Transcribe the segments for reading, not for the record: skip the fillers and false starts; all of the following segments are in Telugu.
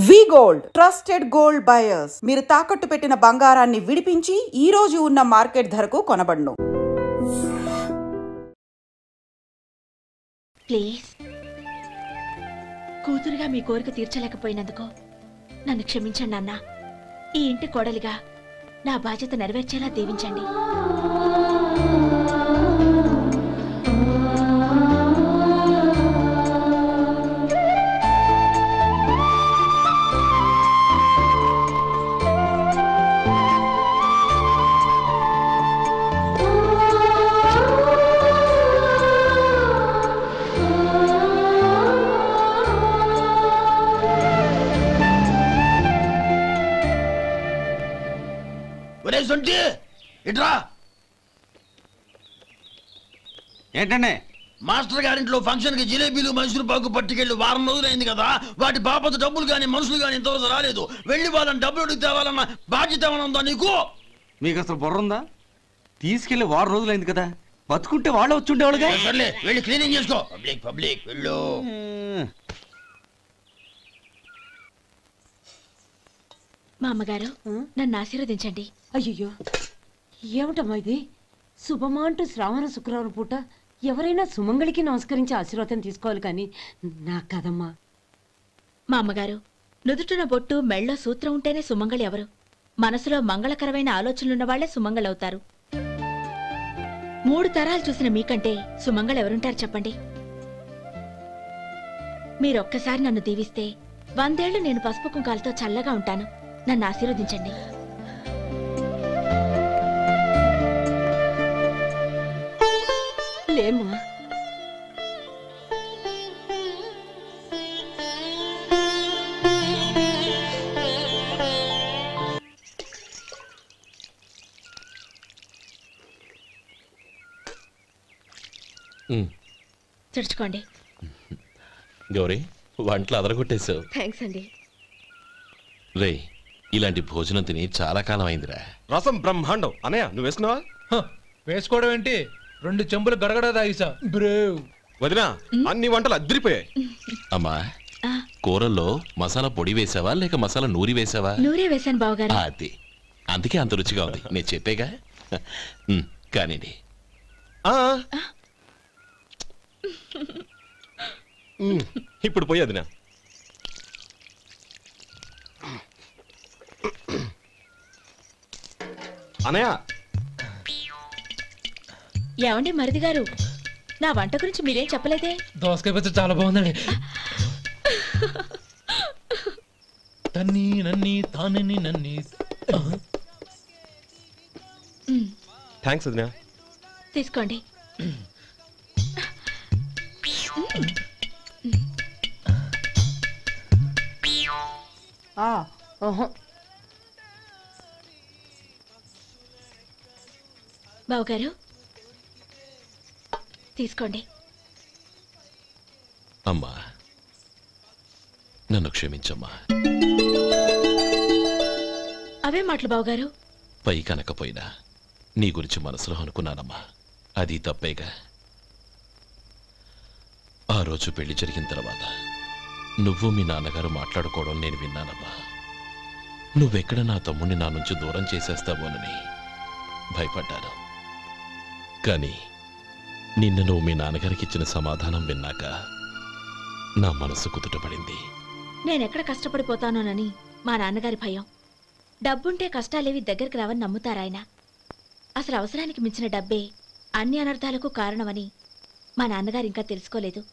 వి గోల్డ్ ట్రస్టెడ్ గోల్డ్ బయర్స్ మీరు తాకట్టు పెట్టిన బంగారాన్ని విడిపించి ఈ రోజు ఉన్న మార్కెట్ ధరకు కొనబడును. ప్లీజ్ కూతురుగా మీ కోరిక తీర్చలేకపోయినందుకు నన్ను క్షమించండి నాన్న. ఈ ఇంటి కోడలిగా నా బాధ్యత నెరవేర్చేలా దీవించండి. ఏంటండి మాస్టర్ గారింట్లో ఫంక్షన్ కి జిలేబీలు మైసూరు పాకు పట్టుకెళ్ళి వారం రోజులైంది కదా. వాటి బాపత డబ్బులు కానీ మనుషులు కానీ ఇంతవరకు రాలేదు. వెళ్ళి వాళ్ళని డబ్బులు అడిగి తేవాలన్న బాధ్యత ఏమైనా ఉందా నీకు? మీకు అసలు బుర్ర ఉందా? తీసుకెళ్లి వారం రోజులైంది కదా, బతుకుంటే వాళ్ళు వచ్చి ఉండేవాళ్ళుగా. సర్లే వెళ్ళి క్లీనింగ్ చేసుకో. పబ్లిక్ పబ్లిక్ వెళ్ళు. మా అమ్మగారు నన్ను ఆశీర్వదించండి. అయ్యో ఏమిటమ్మా ఇది? శుభమా అంటూ శ్రావణ శుక్రవారం పూట ఎవరైనా సుమంగళికి నమస్కరించి ఆశీర్వాదం తీసుకోవాలి కానీ నా కదమ్మా. మా అమ్మగారు నుదుటిన బొట్టు మెళ్ళో సూత్రం ఉంటేనే సుమంగళి ఎవరు? మనసులో మంగళకరమైన ఆలోచనలున్న వాళ్లే సుమంగళవుతారు. 3 తరాలు చూసిన మీకంటే సుమంగళ ఎవరుంటారు చెప్పండి? మీరొక్కసారి నన్ను దీవిస్తే 100 ఏళ్లు నేను పసుపు కుంకాలతో చల్లగా ఉంటాను. నన్ను ఆశీర్వదించండి. లేమ్మా, చుడుచుకోండి. గౌరీ, వంటలు అదరగొట్టేశావు. థ్యాంక్స్ అండి. రే, ఇలాంటి భోజనం తిని చాలా కాలం అయిందిరా. రసం బ్రహ్మాండం. అనయ్య నువ్వు వేసుకున్నావా? వేసుకోవడం ఏంటి, 2 చెంబులు గడగడ తాగిసా. బ్రేవ్ వదినా, అన్ని వంటలు అద్దరిపోయాయి. అమ్మా, కూరల్లో మసాలా పొడి వేసావా లేక మసాలా నూరి వేసావా? నూరే వేశాను బావగారు. అది అందుకే అంత రుచిగా ఉంది. నేను చెప్పేగా. కానివ్వండి. ఇప్పుడు పోయి వదినా. అనయ్య, ఏమండి మరిది గారు, నా వంట గురించి మీరేం చెప్పలేదే? దోసకాయ పచ్చడి చాలా బాగుందండి. తన్ని నన్ని తానని నన్ని. థ్యాంక్స్ వదినా. తీసుకోండి. బావగారు తీసుకోండి. అమ్మా, నన్ను క్షమించమ్మా. అవే మాటలు బావగారు. పై కనకపోయినా నీ గురించి మనసులో అనుకున్నానమ్మా. అది తప్పేగా. ఆ రోజు పెళ్లి జరిగిన తర్వాత నువ్వు మీ నాన్నగారు మాట్లాడుకోవడం నేను విన్నానమ్మా. నువ్వెక్కడ నా తమ్ముడిని నా నుంచి దూరం చేసేస్తావోనని భయపడ్డాను. కానీ నిన్న నువ్వు మీ నాన్నగారికి ఇచ్చిన సమాధానం విన్నాక నా మనసు కుదుటపడింది. నేనెక్కడ కష్టపడిపోతానోనని మా నాన్నగారి భయం. డబ్బుంటే కష్టాలేవి దగ్గరికి రావని నమ్ముతారాయన. అసలు అవసరానికి మించిన డబ్బే అన్ని అనర్థాలకు కారణమని మా నాన్నగారు ఇంకా తెలుసుకోలేదు.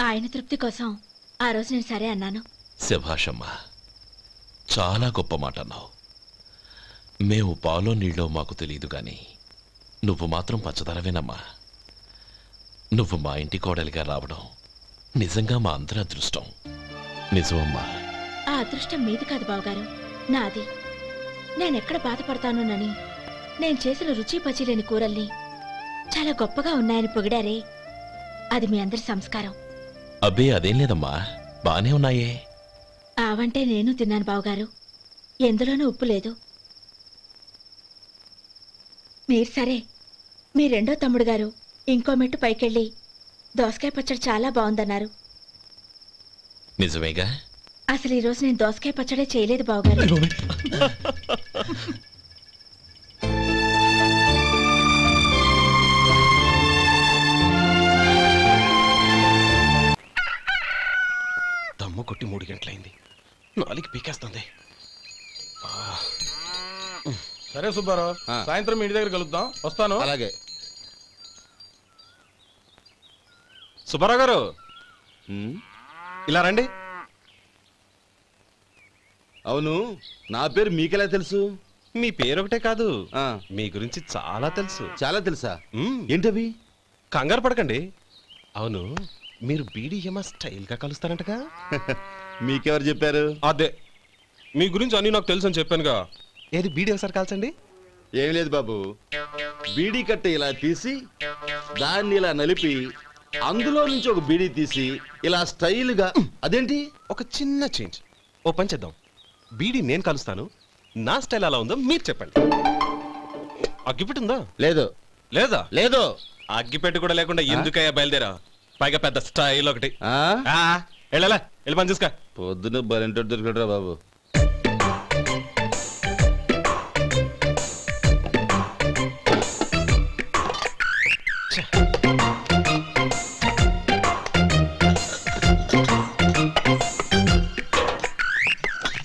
ఆయన తృప్తి కోసం ఆ రోజు నేను సరే అన్నాను. శభాషమ్మా, చాలా గొప్ప మాట అన్నావు. మేము పాలో నీళ్ళో మాకు తెలియదు గాని నువ్వు మాత్రం పచ్చదనవేనమ్మా. నువ్వు మా ఇంటి కోడలిగా రావడం నిజంగా మా అందరి అదృష్టం. నిజమమ్మా. ఆ అదృష్టం మీది కాదు బావగారు, నాది. నేనెక్కడ బాధపడతానోనని నేను చేసిన రుచి పచిలేని కూరల్ని చాలా గొప్పగా ఉన్నాయని పొగిడారే, అది మీ అందరి సంస్కారం. అబ్బే అదేం లేదమ్మా, బానే ఉన్నాయే. ఆవంటే నేను తిన్నాను బావగారు, ఎందులోనూ ఉప్పు లేదు. మీరు సరే, మీ రెండో తమ్ముడు గారు ఇంకో మెట్టు పైకెళ్ళి దోసకాయ పచ్చడి చాలా బాగుందన్నారు. నిజమేగా? అసలు ఈ రోజు నేను దోసకాయ పచ్చడే చేయలేదు బావగారు. దమ్ము కొట్టి 3 గంటలైంది, 4కి పీకేస్తుంది. సరే సుబ్బారావు, సాయంత్రం మీ ఇంటి దగ్గర కలుద్దాం. వస్తాను. అలాగే. సుబ్బారావు గారు ఇలా రండి. అవును, నా పేరు మీకెలా తెలుసు? మీ పేరు ఒకటే కాదు, మీ గురించి చాలా తెలుసు. చాలా తెలుసా? ఏంటవి? కంగారు పడకండి. అవును, మీరు బీడీఎం స్టైల్ గా కలుస్తారంటగా? మీకెవరు చెప్పారు? అదే, మీ గురించి అన్ని నాకు తెలుసు అని చెప్పానుగా. ఏది బీడీ ఒకసారి కాల్చండి. ఏం లేదు బాబు, బీడీ కట్ట ఇలా తీసి దాన్ని ఇలా నలిపి అందులో నుంచి ఒక బీడీ తీసి ఇలా స్టైల్గా. అదేంటి? ఒక చిన్న చేంజ్. ఓ పని చేద్దాం, బీడీ నేను కలుస్తాను, నా స్టైల్ అలా ఉందో మీరు చెప్పండి. అగ్గిపెట్టి ఉందా? లేదు. లేదా? లేదు. అగ్గిపెట్టి కూడా లేకుండా ఎందుకయ్యా బయలుదేరా? పైగా పెద్ద స్టైల్ ఒకటి. వెళ్ళాలా, వెళ్ళి పని చూసుకో. పొద్దున బలింటో దొరికడరా బాబు.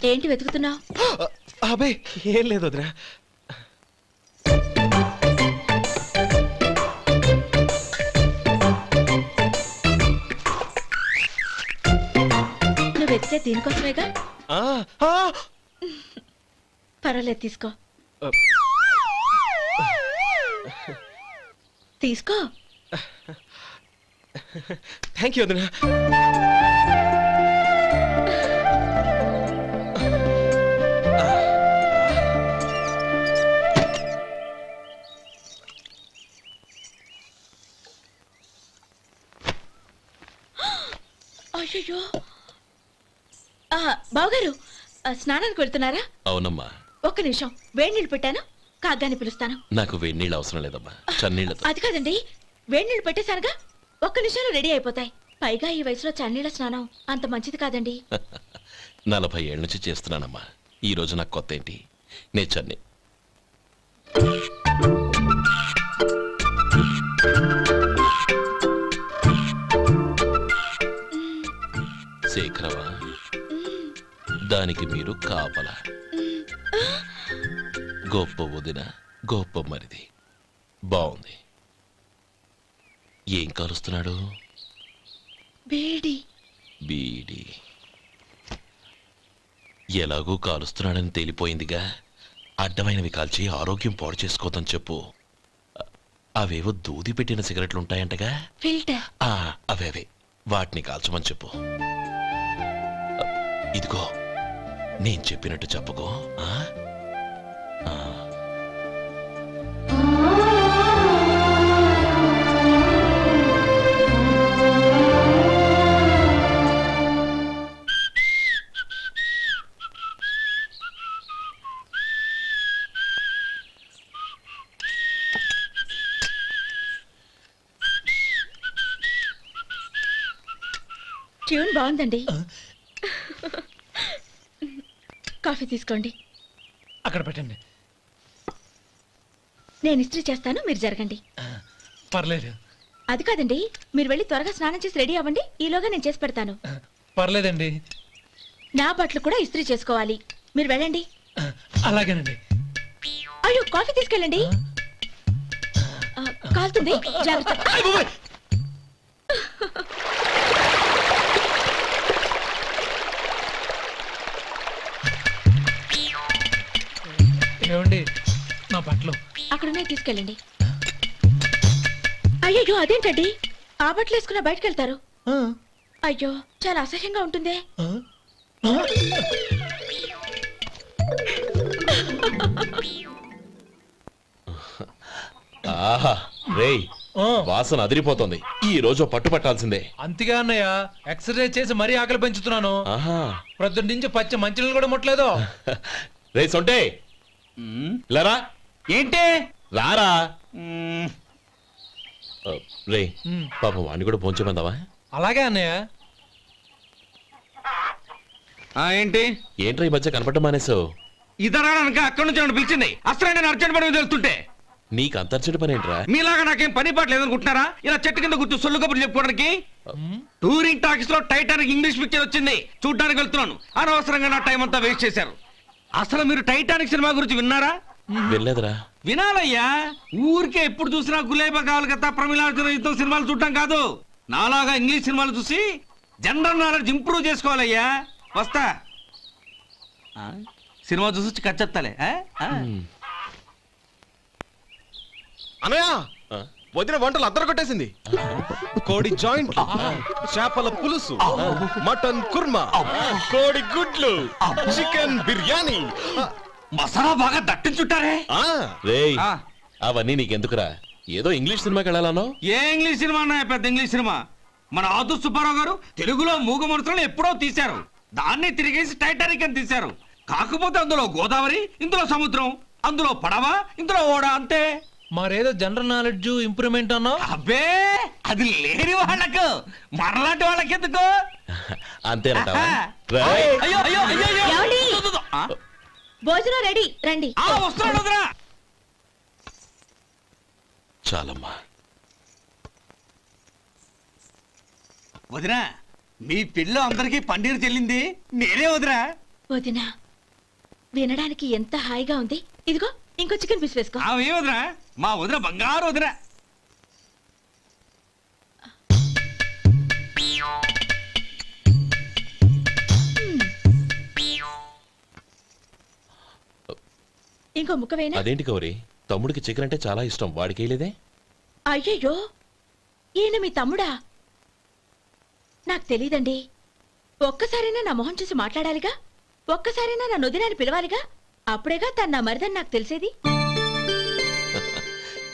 ఏంటి వెతుకుతున్నావు? అబే ఏం లేదు వదినా. నువ్వు వెతికే దీనికోసమేగా. పర్వాలేదు, తీసుకో తీసుకో. థ్యాంక్ యూ వదినా. అయ్యో, బావగారు స్నానానికి వెళ్తున్నారా? అవునమ్మా. ఒక్క నిమిషం, వేడి నీళ్ళు పెట్టాను, కాగ్గాని పిలుస్తాను. నాకు వేడి నీళ్ళు అవసరం లేదమ్మా, చన్నీళ్ళతో. అది కాదండి, వేడి నీళ్ళు పెట్టేశానుగా, ఒక్క నిమిషంలో రెడీ అయిపోతాయి. పైగా ఈ వయసులో చన్నీళ్ళ స్నానం అంత మంచిది కాదండి. 40 ఏళ్ళ నుంచి చేస్తున్నానమ్మా, ఈ రోజు నాకు కొత్త ఏంటి? నే చన్ని. శేఖరవా, దానికి మీరు కాపలా. గొప్ప వదిన, గొప్ప మరిది. బాగుంది. ఏం కాలుస్తున్నాడు? బీడి. బీడి ఎలాగూ కాలుస్తున్నాడని తేలిపోయిందిగా. అడ్డమైనవి కాల్చి ఆరోగ్యం పాడు చేసుకోదని చెప్పు. అవేవో దూది పెట్టిన సిగరెట్లు ఉంటాయంటగా, ఫిల్టర్. అవే వాటిని కాల్చమని చెప్పు. ఇదిగో, నేను చెప్పినట్టు చెప్పుకో. ట్యూన్ బాగుందండి. కాఫీ తీసుకోండి. అక్కడ పెట్టండి. నేను ఇస్త్రీ చేస్తాను, మీరు జరగండి. పర్లేదు. అది కాదండి, మీరు వెళ్ళి త్వరగా స్నానం చేసి రెడీ అవ్వండి, ఈలోగా నేను చేసి పెడతాను. పర్లేదండి. నా బట్టలు కూడా ఇస్త్రీ చేసుకోవాలి, మీరు వెళ్ళండి. అలాగేనండి. అయ్యో, కాఫీ తీసుకెళ్ళండి. కాలుతుంది, జాగ్రత్త. ఏమండి, నా బట్టలు అక్కడున్నాయి, తీసుకెళ్ళండి. అయ్యో, అదేంటండి, ఆ బట్టలు వేసుకున్న బయటకు వెళ్తారు? అయ్యో, చాలా అసహ్యంగా ఉంటుంది. ఆహా రేయ్, వాసన అదిరిపోతుంది. ఈ రోజు పట్టు పట్టాల్సిందే. అంతగా అన్నయ్య, ఎక్సర్సైజ్ చేసి మరీ ఆకలి పెంచుతున్నాను. ప్రొద్దున నుంచి పచ్చ మంచినీళ్ళు కూడా ముట్టలేదు. రే సొంటే, లరా. ఏంటి? రారా. రే పాపం వాడిని కూడా పోంచమందావా? అలాగే అన్నయ్య. ఏంటి ఏంట్రా ఈ మధ్య కనపడటం మానేసావు? ఇదనక అక్కడి నుంచి నన్ను పిలిచింది. అసలు నేను అర్జెంట్ పని తెలుస్తుంటే నీకు అంతర్చడి పని ఏంట్రా? మీలాగా నాకేం పని పాట లేదనుకుంటున్నారా? ఇలా చెట్టు కింద కూర్చొని సొల్లు కబుర్లు చెప్పుకోవడానికి. టూరింగ్ టాకీస్ లో టైటానిక్ ఇంగ్లీష్ పిక్చర్ వచ్చింది, చూడ్డానికి వెళ్తున్నాను. అనవసరంగా నా టైం అంతా వేస్ట్ చేశారు. అసలు మీరు టైటానిక్ సినిమా గురించి విన్నారా? వినలేదురా. వినాలయ్యా. ఊరికే ఎప్పుడు చూసినా గులేబా కావాలి కదా ప్రమిళార్జున సినిమాలు చూడటం కాదు. నాలాగా ఇంగ్లీష్ సినిమాలు చూసి జనరల్ నాలెడ్జ్ ఇంప్రూవ్ చేసుకోవాలయ్యా. వస్తా. సినిమా చూసి కచ్చెత్తాలే. అనయ్య వదిన వంటలు అద్దరు కొట్టేసింది. కోడి జాయింట్, చేపల పులుసు, మటన్ కుర్మా, కోడి గుడ్లు, చికెన్ బిర్యానీ, మసాలా బాగా దట్టించుంటారే. అవన్నీ నీకెందుకురా? ఏదో ఇంగ్లీష్ సినిమాకి వెళ్ళాలనో. ఏ ఇంగ్లీష్ సినిమా అన్నా? పెద్ద ఇంగ్లీష్ సినిమా. మన ఆదు సుబ్బారావు గారు తెలుగులో మూగ మనుషులను ఎప్పుడో తీశారు. దాన్ని తిరిగేసి టైటానిక్ అని తీశారు. కాకపోతే అందులో గోదావరి, ఇందులో సముద్రం, అందులో పడవ, ఇందులో ఓడ, అంతే. మరేదో జనరల్ నాలెడ్జ్ ఇంప్రూవ్మెంట్ అన్నా? అబ్బే అది లేని వాళ్ళకు, మరలాంటి వాళ్ళకి ఎందుకు? అంతేనంటావా? అయ్యో అయ్యో అయ్యో, భోజనం రెడీ, రండి. వస్తున్నాడు వదరా. చాలమ్మా. వదినా, మీ పిల్ల అందరికీ పన్నీరు చెల్లింది నేనే వదినా. వదినా, వినడానికి ఎంత హాయిగా ఉంది. ఇదిగో ఇంకో చికెన్ పీస్ వేసుకో. ఏ వదినా, మా వదిన బంగారు వదినా. ఇంకో ముక్క వేయనా? అదేంటి కౌరి, తమ్ముడికి చికెన్ అంటే చాలా ఇష్టం, వాడికి వేయలేదే? అయ్యయ్యో, ఈయన మీ తమ్ముడా? నాకు తెలీదండి. ఒక్కసారైనా నా మొహం చూసి మాట్లాడాలిగా, ఒక్కసారైనా నా నొదినాన్ని పిలవాలిగా, అప్పుడేగా తన నా మరిదని నాకు తెలిసేది.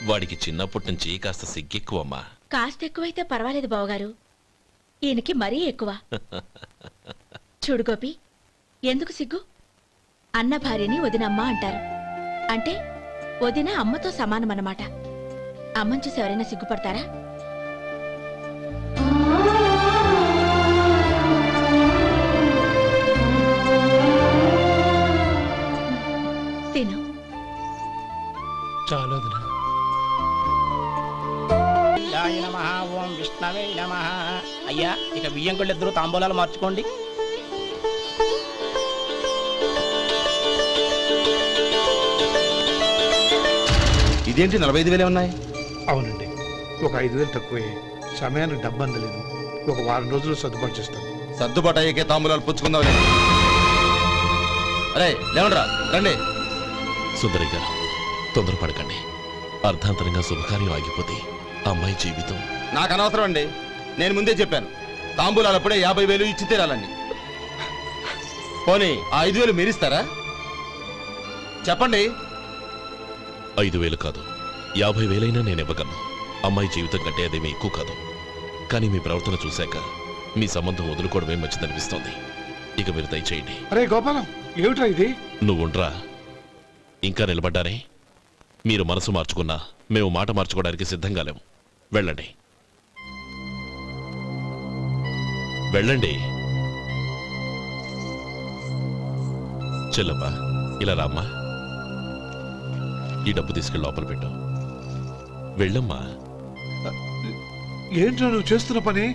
వాడికి చిన్నప్పటి నుంచి కాస్త సిగ్గెక్కువమ్మా. కాస్త ఎక్కువైతే పర్వాలేదు బావగారు, ఈయనకి మరీ ఎక్కువ. చూడు గోపి, ఎందుకు సిగ్గు? అన్న భార్యని వదినమ్మ అంటారు. అంటే వదిన అమ్మతో సమానమన్నమాట. అమ్మని చూసి ఎవరైనా సిగ్గుపడతారా? తిను. చాలు. ఓం విష్ణవే నమః. అయ్యా, ఇక బియ్యం కొళ్ళు ఇద్దరు తాంబూలాలు మార్చుకోండి. ఇదేంటి 45,000 ఉన్నాయి? అవునండి, ఒక 5,000 తక్కువే. సమయానికి డబ్బు అందలేదు. ఒక వారం రోజులు సర్దుబాటు చేస్తాం. సర్దుబాటు అయ్యే తాంబూలాలు పుచ్చుకుందాం. అరే లేవండ్రా, రండి. సుందరి గారు, తొందరపడకండి. అర్ధాంతరంగా శుభకార్యం ఆగిపోతే అమ్మాయి జీవితం. నాకు అనవసరం అండి, నేను ముందే చెప్పాను. తాంబూలాలు అప్పుడే 50,000 ఇచ్చి తీరాలండి. పోనీ 5,000 మీరిస్తారా? చెప్పండి. 5,000 కాదు, 50,000 నేను ఇవ్వగలను. అమ్మాయి జీవితం కంటే అదేమీ ఎక్కువ కాదు. కానీ మీ ప్రవర్తన చూశాక మీ సంబంధం వదులుకోవడమే మంచిదనిపిస్తోంది. ఇక మీరు దయచేయండి. అరే గోపాలం, ఏమిట్రా ఇది? నువ్వుండ్రా. ఇంకా నిలబడ్డారే? మీరు మనసు మార్చుకున్నా మేము మాట మార్చుకోవడానికి సిద్ధంగా లేము. వెళ్ళండి, వెళ్ళండి. చెల్లమ్మా, ఇలా రామ్మా. ఈ డబ్బు తీసుకెళ్ళి లోపల పెట్టు. వెళ్ళమ్మా. ఏంట్రా నువ్వు చేస్తున్న పని?